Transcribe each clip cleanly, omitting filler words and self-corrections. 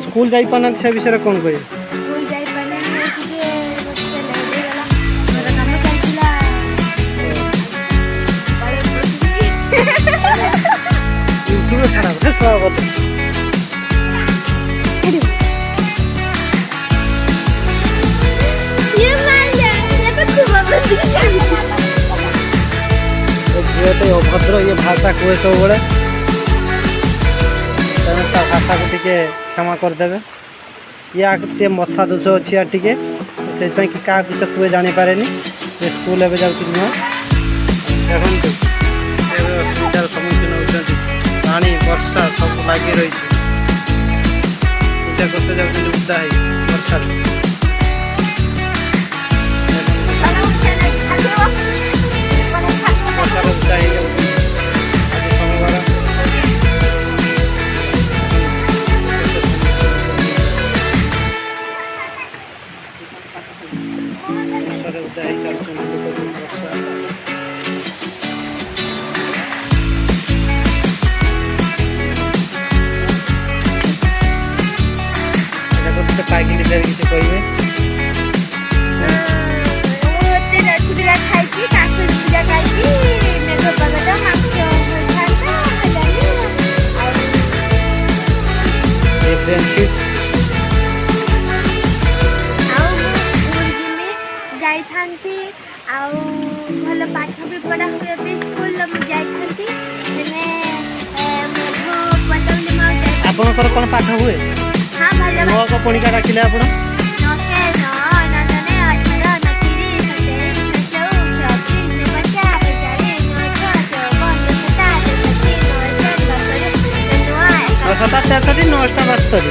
school जाई पाना से विषय कौन कहे यूट्यूब खराब है स्वागत अभद्र ये भाषा कहे सब बड़े भाषा को टे क्षमा करदे या टे मथा दोष अच्छी यार टे से कि क्या किस कहे जापारे स्कूल एवं जाऊँ नुआ देखते असुविधार सम्मुखीन होती पानी वर्षा सब लगी रही पूजा करते जाऊँ उदा वर्षा उदा हो पाइकी किसी कहे भल पाठ भी पढ़ा हुए स्कूल आपणकर कौन पाठ हुए पणिका डाकिले आप सता 63 9टा 72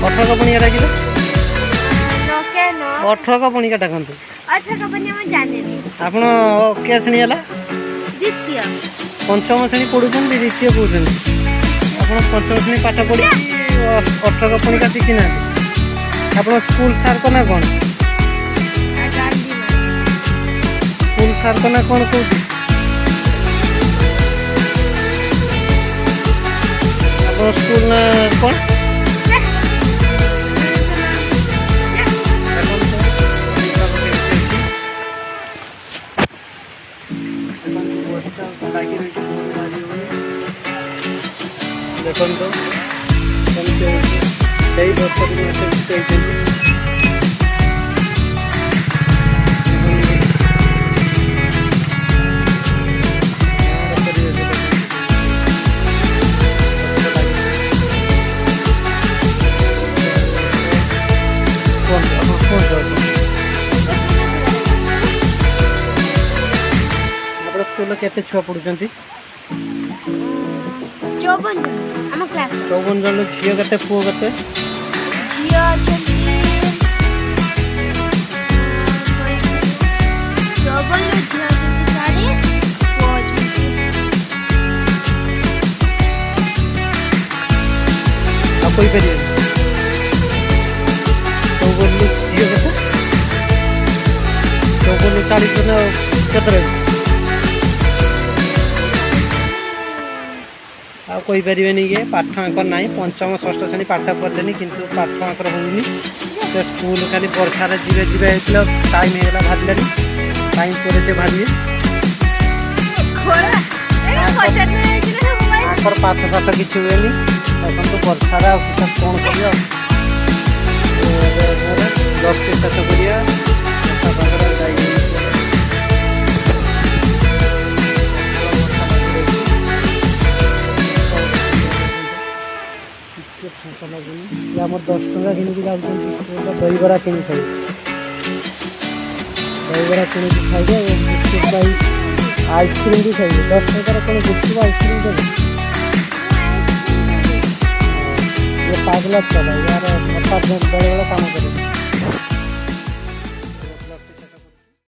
18 पणिका डाकिले 18 पणिका डाकते आप क्या श्रेणी है पंचम श्रेणी पढ़ुं द्वितीय पढ़ुं आप पंचम श्रेणी पाठ पढ़ी 18 पणिका शिखी ना आप स्कूल सार को ना कौन स्कूल सार को ना कौन कौन आप स्कूल ना कौन देखो कई वर्ष स्कूल केते छुआ पढ़ुचंती 54 जन झील के पुओ के कोई पारे 40 जन केतरे कोई पारे कि पाठ आंकर ना पंचम षष्ठ श्रेणी पाठ पढ़ले किंतु पाठ आंकर होनी से स्कूल खाली वर्षार जीवे जीवे होता टाइम होगा भाजले टाइम पर से भाजे आंकर पाठ साठ किसी हुए देखो वर्षार कौन कर दस के शेष आम 10 टका कि जाऊँ दहीबरा किणी खाई दहीबरा किणी खाइबे आइसक्रीम भी खाइबे 10 टकर कौन गुपचुप आइसक्रीम देवे ये पागल चला यार बेले बेले काम कर